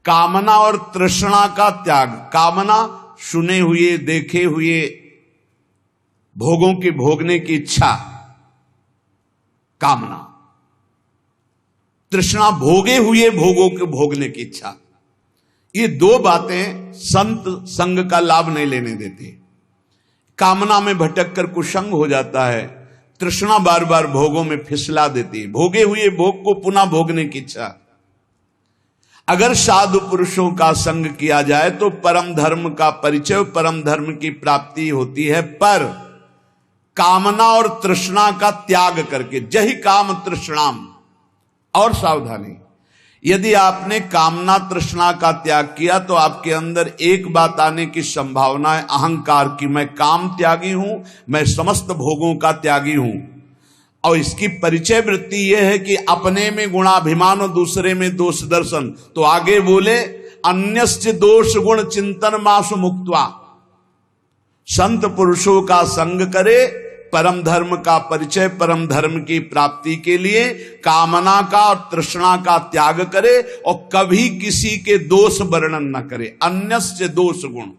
कामना और तृष्णा का त्याग। कामना सुने हुए देखे हुए भोगों की भोगने की इच्छा, कामना। तृष्णा भोगे हुए भोगों के भोगने की इच्छा। ये दो बातें संत संग का लाभ नहीं लेने देते। कामना में भटक कर कुसंग हो जाता है, तृष्णा बार बार भोगों में फिसला देती है, भोगे हुए भोग को पुनः भोगने की इच्छा। अगर साधु पुरुषों का संग किया जाए तो परम धर्म का परिचय, परम धर्म की प्राप्ति होती है, पर कामना और तृष्णा का त्याग करके। जहि काम तृष्णाम। और सावधानी, यदि आपने कामना तृष्णा का त्याग किया तो आपके अंदर एक बात आने की संभावना है, अहंकार की। मैं काम त्यागी हूं, मैं समस्त भोगों का त्यागी हूं। और इसकी परिचय वृत्ति यह है कि अपने में गुणाभिमान और दूसरे में दोष दर्शन। तो आगे बोले, अन्यस्य दोष गुण चिंतन मासु मुक्त्वा। संत पुरुषों का संग करे, परम धर्म का परिचय, परम धर्म की प्राप्ति के लिए कामना का और तृष्णा का त्याग करे और कभी किसी के दोष वर्णन न करे। अन्यस्य दोष गुण।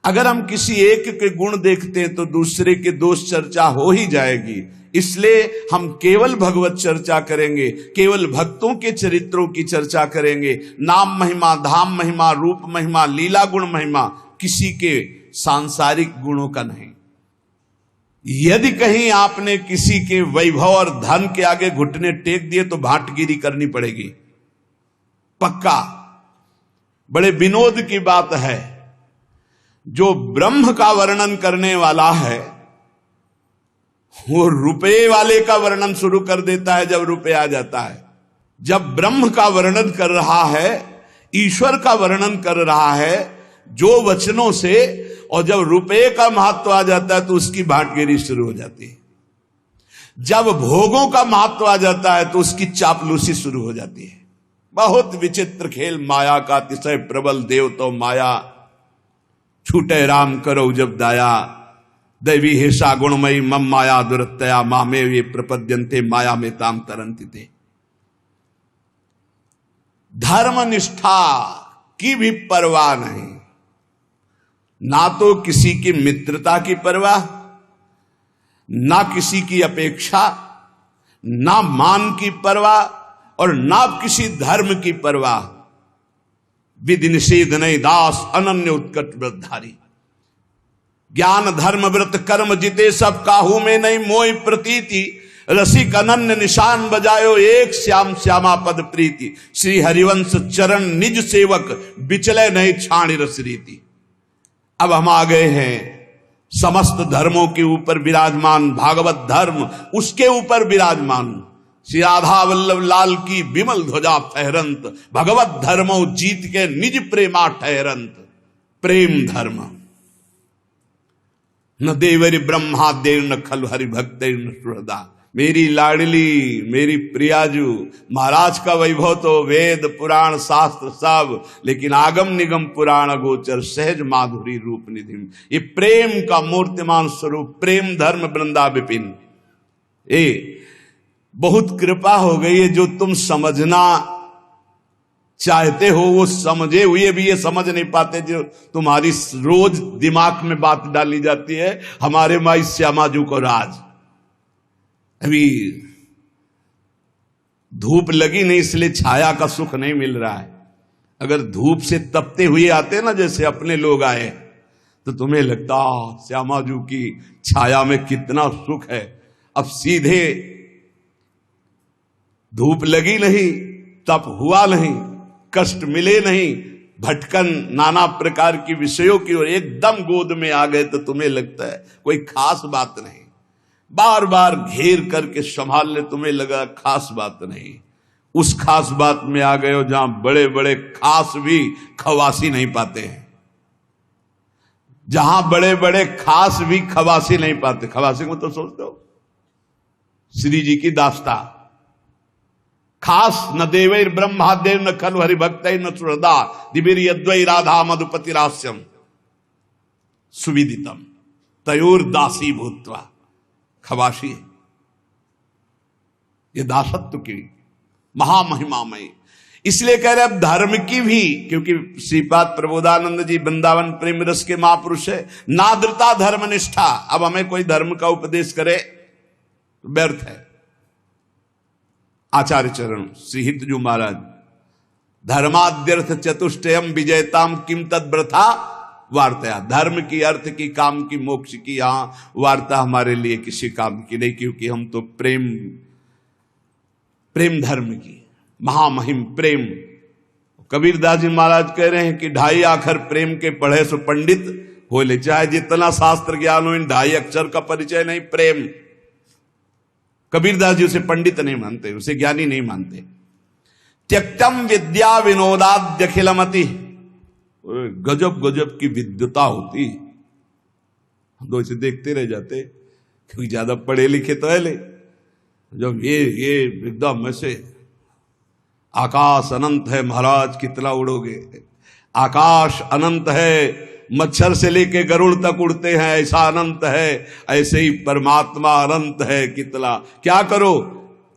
अगर हम किसी एक के गुण देखते हैं तो दूसरे के दोष चर्चा हो ही जाएगी। इसलिए हम केवल भगवत चर्चा करेंगे, केवल भक्तों के चरित्रों की चर्चा करेंगे। नाम महिमा, धाम महिमा, रूप महिमा, लीला गुण महिमा, किसी के सांसारिक गुणों का नहीं। यदि कहीं आपने किसी के वैभव और धन के आगे घुटने टेक दिए तो भाटगिरी करनी पड़ेगी, पक्का। बड़े विनोद की बात है, जो ब्रह्म का वर्णन करने वाला है वो रुपए वाले का वर्णन शुरू कर देता है जब रुपए आ जाता है। जब ब्रह्म का वर्णन कर रहा है, ईश्वर का वर्णन कर रहा है जो वचनों से, और जब रुपए का महत्व आ जाता है तो उसकी भाटगिरी शुरू हो जाती है। जब भोगों का महत्व आ जाता है तो उसकी चापलूसी शुरू हो जाती है। बहुत विचित्र खेल माया का, अतिशय प्रबल देव तो माया, छूटे राम करो जब दाया। दैवी हेषा गुणमयी मम माया दुरत्तया, मामे ये प्रपद्यन्ते माया में ताम तरंति ते। धर्म निष्ठा की भी परवाह नहीं, ना तो किसी की मित्रता की परवाह, ना किसी की अपेक्षा, ना मान की परवाह और ना किसी धर्म की परवाह। विधि निषेध नहीं दास अनन्य उत्कट व्रतधारी। ज्ञान धर्म व्रत कर्म जिते सब काहू में नहीं मोहि प्रतीति। रसिक अनन्य निशान बजायो एक श्याम श्यामा पद प्रीति। श्री हरिवंश चरण निज सेवक बिचले नहीं छाणी रस रीति। अब हम आ गए हैं समस्त धर्मों के ऊपर विराजमान भागवत धर्म, उसके ऊपर विराजमान श्री राधा वल्लभ लाल की विमल ध्वजा फहरंत। भगवत धर्मो जीत के निज प्रेमा ठहरंत। प्रेम धर्म न देवरि ब्रह्मा देव न खल हरि भक्त न सुहृदा। मेरी लाडली, मेरी प्रियाजू, महाराज का वैभव तो वेद पुराण शास्त्र सब, लेकिन आगम निगम पुराण गोचर सहज माधुरी रूप निधि। ये प्रेम का मूर्तिमान स्वरूप, प्रेम धर्म वृंदा विपिन। बहुत कृपा हो गई है, जो तुम समझना चाहते हो वो समझे हुए भी ये समझ नहीं पाते, जो तुम्हारी रोज दिमाग में बात डाली जाती है। हमारे माई श्यामाजू को राज, अभी धूप लगी नहीं इसलिए छाया का सुख नहीं मिल रहा है। अगर धूप से तपते हुए आते ना, जैसे अपने लोग आए, तो तुम्हें लगता श्यामाजू की छाया में कितना सुख है। अब सीधे धूप लगी नहीं, तप हुआ नहीं, कष्ट मिले नहीं, भटकन नाना प्रकार की विषयों की और एकदम गोद में आ गए तो तुम्हें लगता है कोई खास बात नहीं। बार बार घेर करके संभाल ले, तुम्हें लगा खास बात नहीं। उस खास बात में आ गए हो जहां बड़े बड़े खास भी खवासी नहीं पाते हैं। जहां बड़े बड़े खास भी खवासी नहीं पाते। खवासी को तो सोचते हो श्री जी की दास्ता, खास न देवैर ब्रह्मा देव न खलु हरि भक्त न सुहृदा। दिवीर यद्वै राधा मधुपति रास्यम सुविदितम तयोर दासी भूत्वा। खवासी, ये दासत्व की महामहिमामयी। इसलिए कह रहे अब धर्म की भी, क्योंकि श्रीपाद प्रबोधानंद जी वृंदावन प्रेम रस के महापुरुष है, नाद्रता धर्म निष्ठा। अब हमें कोई धर्म का उपदेश करे तो व्यर्थ है। आचार्य चरण श्री हितजू महाराज, धर्माद्यर्थ चतुष्टयम विजयताम किम तद व्रथा वार्ता। धर्म की, अर्थ की, काम की, मोक्ष की यहां वार्ता हमारे लिए किसी काम की नहीं, क्योंकि हम तो प्रेम धर्म की, महामहिम प्रेम। कबीरदास जी महाराज कह रहे हैं कि 2.5 अक्षर प्रेम के पढ़े सो पंडित हो ले। चाहे जितना शास्त्र ज्ञान हो, इन 2.5 अक्षर का परिचय नहीं, प्रेम। कबीरदास जी उसे पंडित नहीं मानते, उसे ज्ञानी नहीं मानते। त्यक्तम विद्या विनोदाद्य खिलमति। गजब गजब की विद्वता होती, हम तो इसे देखते रह जाते, क्योंकि ज्यादा पढ़े लिखे तो है ले। जब ये एकदम में से आकाश अनंत है महाराज, कितना उड़ोगे। आकाश अनंत है, मच्छर से लेके गरुड़ तक उड़ते हैं, ऐसा अनंत है। ऐसे ही परमात्मा अनंत है, कितना। क्या करो,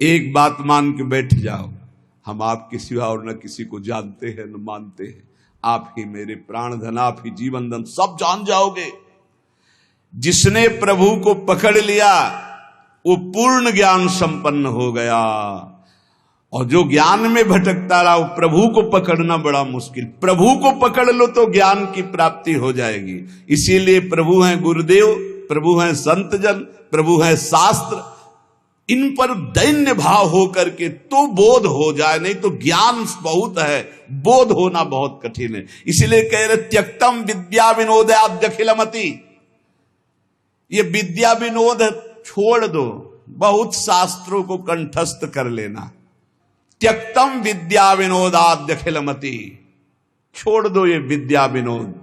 एक बात मान के बैठ जाओ, हम आपके सिवा और न किसी को जानते हैं न मानते हैं। आप ही मेरे प्राण धन, आप ही जीवन धन, सब जान जाओगे। जिसने प्रभु को पकड़ लिया वो पूर्ण ज्ञान संपन्न हो गया, और जो ज्ञान में भटकता रहा वो प्रभु को पकड़ना बड़ा मुश्किल। प्रभु को पकड़ लो तो ज्ञान की प्राप्ति हो जाएगी। इसीलिए प्रभु हैं गुरुदेव, प्रभु हैं संत जन, प्रभु हैं शास्त्र। इन पर दैन्य भाव हो करके तो बोध हो जाए, नहीं तो ज्ञान बहुत है, बोध होना बहुत कठिन है। इसीलिए कह रहे त्यक्तम विद्या विनोदाद्य खिलमति। ये विद्या विनोद छोड़ दो, बहुत शास्त्रों को कंठस्थ कर लेना। त्यक्तम विद्या विनोदाद्य खिलमति, छोड़ दो ये विद्या विनोद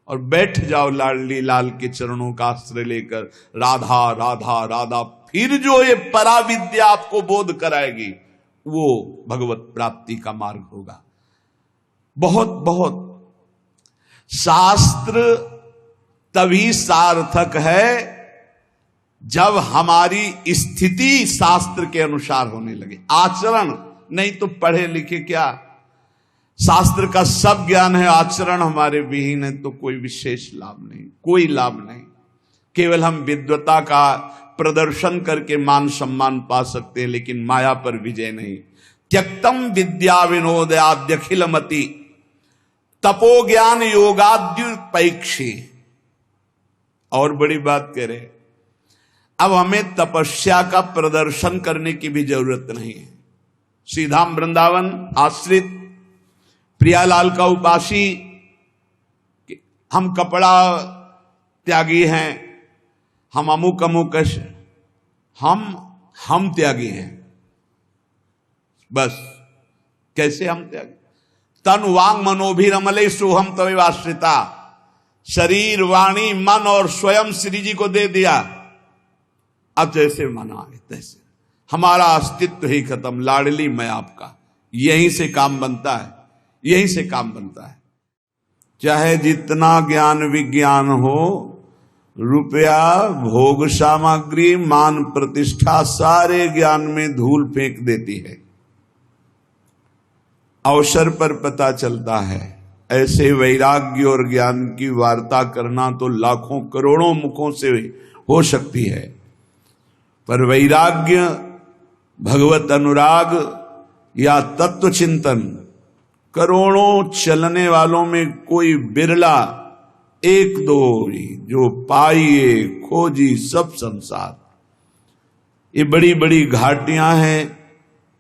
और बैठ जाओ लाडली लाल के चरणों का आश्रय लेकर। राधा राधा राधा, फिर जो ये परा विद्या आपको बोध कराएगी वो भगवत प्राप्ति का मार्ग होगा। बहुत बहुत शास्त्र तभी सार्थक है जब हमारी स्थिति शास्त्र के अनुसार होने लगे। आचरण नहीं तो पढ़े लिखे क्या, शास्त्र का सब ज्ञान है, आचरण हमारे विहीन है तो कोई विशेष लाभ नहीं, कोई लाभ नहीं। केवल हम विद्वता का प्रदर्शन करके मान सम्मान पा सकते हैं, लेकिन माया पर विजय नहीं। त्यक्तम विद्या विनोदाद्य खिलमति तपो ज्ञान योगाद्युपैक्षी। और बड़ी बात कह रहे, अब हमें तपस्या का प्रदर्शन करने की भी जरूरत नहीं है। श्रीधाम वृंदावन आश्रित प्रियालाल का उपासी, हम कपड़ा त्यागी हैं, हम अमुक अमुक, हम त्यागी हैं। बस कैसे हम त्यागी? तन वांग मनोभिरमले सोहम तवेवाश्रिता। शरीर वाणी मन और स्वयं श्री जी को दे दिया। अब जैसे मना है तैसे, हमारा अस्तित्व ही खत्म। लाडली मैं आपका, यहीं से काम बनता है, यहीं से काम बनता है। चाहे जितना ज्ञान विज्ञान हो, रुपया भोग सामग्री मान प्रतिष्ठा सारे ज्ञान में धूल फेंक देती है। अवसर पर पता चलता है। ऐसे वैराग्य और ज्ञान की वार्ता करना तो लाखों करोड़ों मुखों से हो सकती है, पर वैराग्य, भगवत अनुराग या तत्व चिंतन करोड़ों चलने वालों में कोई बिरला, एक दो ही जो पाइए खोजी सब संसार। ये बड़ी बड़ी घाटियां हैं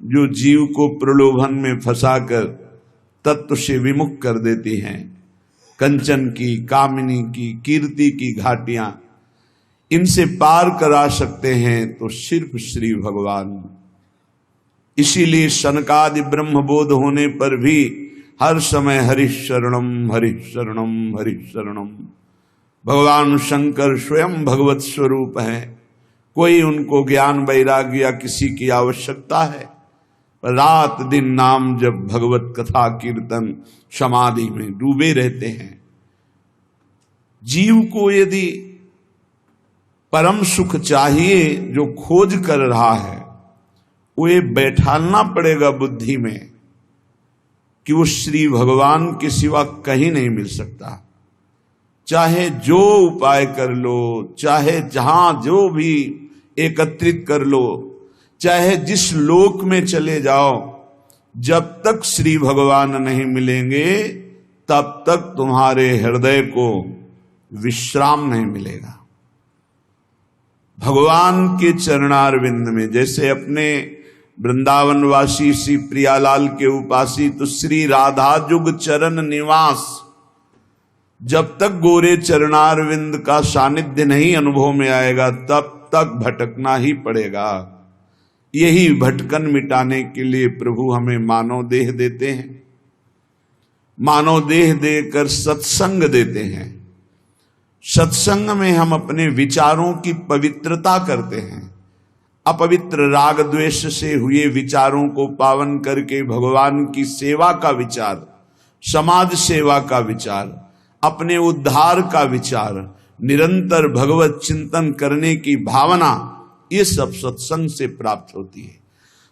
जो जीव को प्रलोभन में फंसाकर तत्व से विमुख कर देती हैं। कंचन की, कामिनी की, कीर्ति की घाटियां, इनसे पार करा सकते हैं तो सिर्फ श्री भगवान। इसीलिए सनकादि ब्रह्मबोध होने पर भी हर समय हरिशरणम हरिशरणम हरिशरणम। भगवान शंकर स्वयं भगवत स्वरूप हैं। कोई उनको ज्ञान वैराग्य या किसी की आवश्यकता है? रात दिन नाम जब भगवत कथा कीर्तन समाधि में डूबे रहते हैं। जीव को यदि परम सुख चाहिए जो खोज कर रहा है, वो ये बैठालना पड़ेगा बुद्धि में कि वो श्री भगवान के सिवा कहीं नहीं मिल सकता। चाहे जो उपाय कर लो, चाहे जहां जो भी एकत्रित कर लो, चाहे जिस लोक में चले जाओ, जब तक श्री भगवान नहीं मिलेंगे तब तक तुम्हारे हृदय को विश्राम नहीं मिलेगा। भगवान के चरणारविंद में, जैसे अपने वृंदावनवासी श्री प्रियालाल के उपासित श्री राधा जुग चरण निवास, जब तक गोरे चरणारविंद का सानिध्य नहीं अनुभव में आएगा तब तक भटकना ही पड़ेगा। यही भटकन मिटाने के लिए प्रभु हमें मानव देह देते हैं, मानव देह देकर सत्संग देते हैं। सत्संग में हम अपने विचारों की पवित्रता करते हैं। अपवित्र राग द्वेष से हुए विचारों को पावन करके भगवान की सेवा का विचार, समाज सेवा का विचार, अपने उद्धार का विचार, निरंतर भगवत चिंतन करने की भावना, ये सब सत्संग से प्राप्त होती है।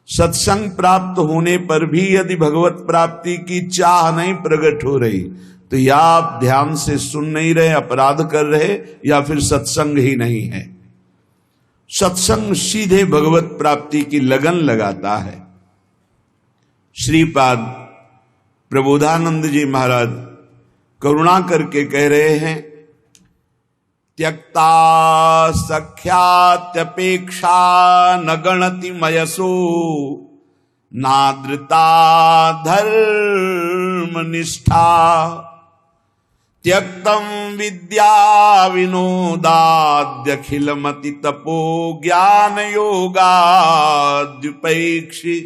सत्संग प्राप्त होने पर भी यदि भगवत प्राप्ति की चाह नहीं प्रकट हो रही तो या आप ध्यान से सुन नहीं रहे, अपराध कर रहे, या फिर सत्संग ही नहीं है। सत्संग सीधे भगवत प्राप्ति की लगन लगाता है। श्रीपाद प्रबोधानंद जी महाराज करुणा करके कह रहे हैं, त्यक्ता सख्यात्यपेक्षा न गणति मयसो नादृता धर्म निष्ठा त्यक्तम विद्या विनोदाद्यखिलमति तपो ज्ञान योगाद्युपैक्षि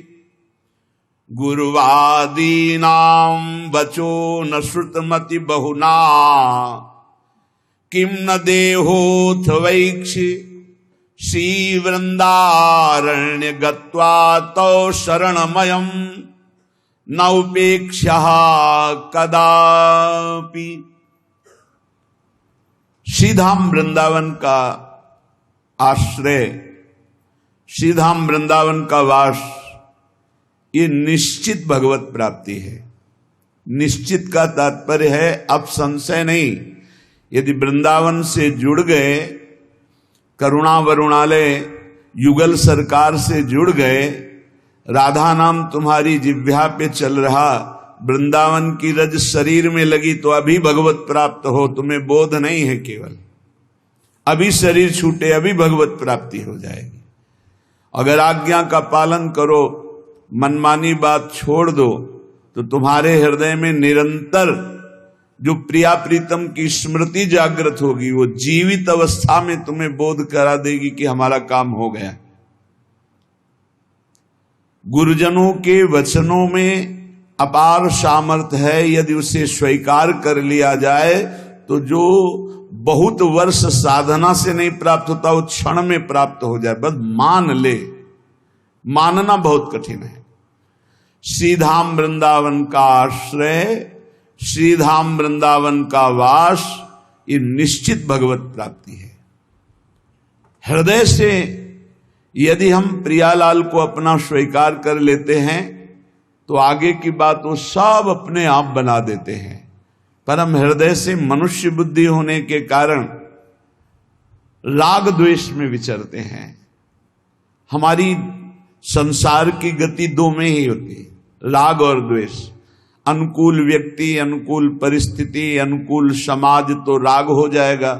गुरुवादीनां वचो न श्रुतमति बहुना किम न देहोथ वैक्षि श्रीवृंदारण्य गत्वा तौ शरणमयम् न उपेक्ष्यः कदापि। श्रीधाम वृंदावन का आश्रय, श्रीधाम वृंदावन का वास, ये निश्चित भगवत प्राप्ति है। निश्चित का तात्पर्य है अब संशय नहीं। यदि वृंदावन से जुड़ गए, करुणा वरुणालय युगल सरकार से जुड़ गए, राधा नाम तुम्हारी जिह्वा पे चल रहा, वृंदावन की रज शरीर में लगी तो अभी भगवत प्राप्त हो, तुम्हें बोध नहीं है। केवल अभी शरीर छूटे अभी भगवत प्राप्ति हो जाएगी। अगर आज्ञा का पालन करो, मनमानी बात छोड़ दो, तो तुम्हारे हृदय में निरंतर जो प्रिया प्रीतम की स्मृति जागृत होगी, वो जीवित अवस्था में तुम्हें बोध करा देगी कि हमारा काम हो गया। गुरुजनों के वचनों में अपार सामर्थ्य है। यदि उसे स्वीकार कर लिया जाए तो जो बहुत वर्ष साधना से नहीं प्राप्त होता वो क्षण में प्राप्त हो जाए। बस मान ले, मानना बहुत कठिन है। श्रीधाम वृंदावन का आश्रय, श्रीधाम वृंदावन का वास, ये निश्चित भगवत प्राप्ति है। हृदय से यदि हम प्रियालाल को अपना स्वीकार कर लेते हैं तो आगे की बात वो सब अपने आप बना देते हैं। पर हम हृदय से मनुष्य बुद्धि होने के कारण राग द्वेष में विचरते हैं। हमारी संसार की गति दो में ही होती है, राग और द्वेष। अनुकूल व्यक्ति, अनुकूल परिस्थिति, अनुकूल समाज तो राग हो जाएगा,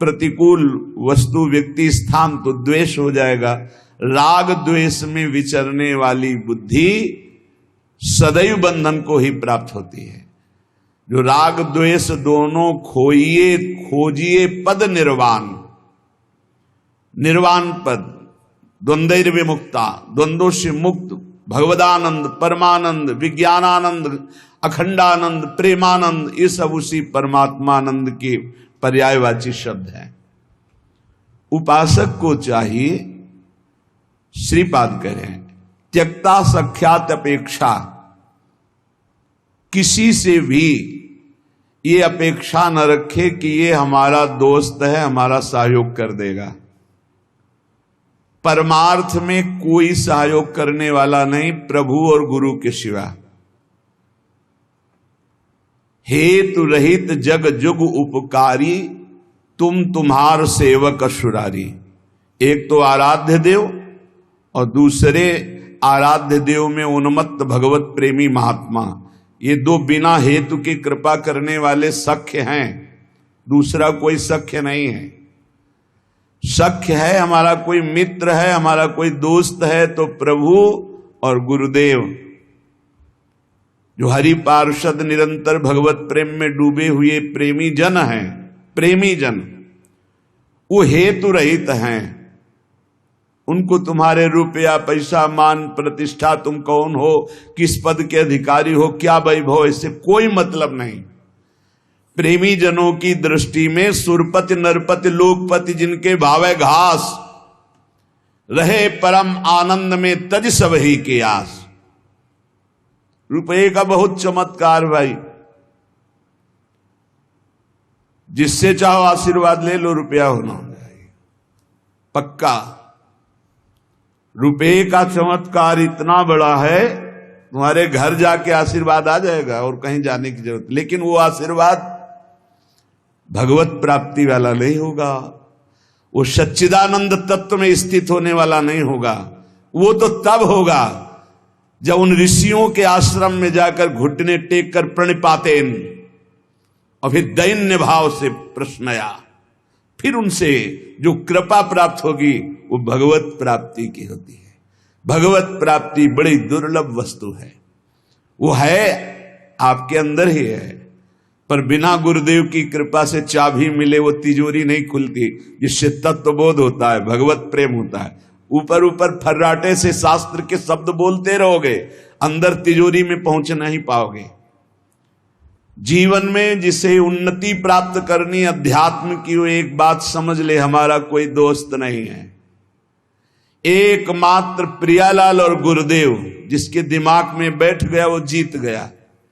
प्रतिकूल वस्तु व्यक्ति स्थान तो द्वेष हो जाएगा। राग द्वेष में विचरने वाली बुद्धि सदैव बंधन को ही प्राप्त होती है। जो राग द्वेष दोनों खोइए खोजिए पद निर्वाण, निर्वाण पद, द्वंद्व विमुक्ता, द्वंद्वों से मुक्त, भगवदानंद, परमानंद, विज्ञानानंद, अखंडानंद, प्रेमानंद, ये सब उसी परमात्मानंद के पर्यायवाची शब्द हैं। उपासक को चाहिए, श्रीपाद कह रहे हैं, त्यक्ता सख्यात अपेक्षा, किसी से भी ये अपेक्षा न रखे कि ये हमारा दोस्त है, हमारा सहयोग कर देगा। परमार्थ में कोई सहयोग करने वाला नहीं, प्रभु और गुरु के सिवा। हेतु रहित जग जुग उपकारी, तुम तुम्हार सेवक असुरारी। एक तो आराध्य देव और दूसरे आराध्य देव में उन्मत्त भगवत प्रेमी महात्मा, ये दो बिना हेतु की कृपा करने वाले सख्य हैं, दूसरा कोई सख्य नहीं है। सख्य है हमारा कोई मित्र है, हमारा कोई दोस्त है तो प्रभु और गुरुदेव, जो हरि पार्षद निरंतर भगवत प्रेम में डूबे हुए प्रेमी जन हैं, प्रेमी जन, वो हेतु रहित हैं। उनको तुम्हारे रुपया पैसा मान प्रतिष्ठा, तुम कौन हो, किस पद के अधिकारी हो, क्या वैभव, इससे कोई मतलब नहीं। प्रेमी जनों की दृष्टि में सुरपति नरपति लोकपति जिनके भावे घास, रहे परम आनंद में तज सब ही के आस। रुपये का बहुत चमत्कार भाई, जिससे चाहो आशीर्वाद ले लो, रुपया होना चाहिए पक्का। रुपये का चमत्कार इतना बड़ा है, तुम्हारे घर जाके आशीर्वाद आ जाएगा और कहीं जाने की जरूरत, लेकिन वो आशीर्वाद भगवत प्राप्ति वाला नहीं होगा, वो सच्चिदानंद तत्व में स्थित होने वाला नहीं होगा। वो तो तब होगा जब उन ऋषियों के आश्रम में जाकर घुटने टेक कर प्रणिपातेन और फिर दैन्य भाव से प्रश्नया, फिर उनसे जो कृपा प्राप्त होगी वो भगवत प्राप्ति की होती है। भगवत प्राप्ति बड़ी दुर्लभ वस्तु है, वो है आपके अंदर ही है, पर बिना गुरुदेव की कृपा से चाबी मिले वो तिजोरी नहीं खुलती, जिससे तत्वबोध होता है, भगवत प्रेम होता है। ऊपर ऊपर फर्राटे से शास्त्र के शब्द बोलते रहोगे, अंदर तिजोरी में पहुंच नहीं पाओगे। जीवन में जिसे उन्नति प्राप्त करनी अध्यात्म की, वो एक बात समझ ले, हमारा कोई दोस्त नहीं है, एकमात्र प्रियालाल और गुरुदेव जिसके दिमाग में बैठ गया वो जीत गया।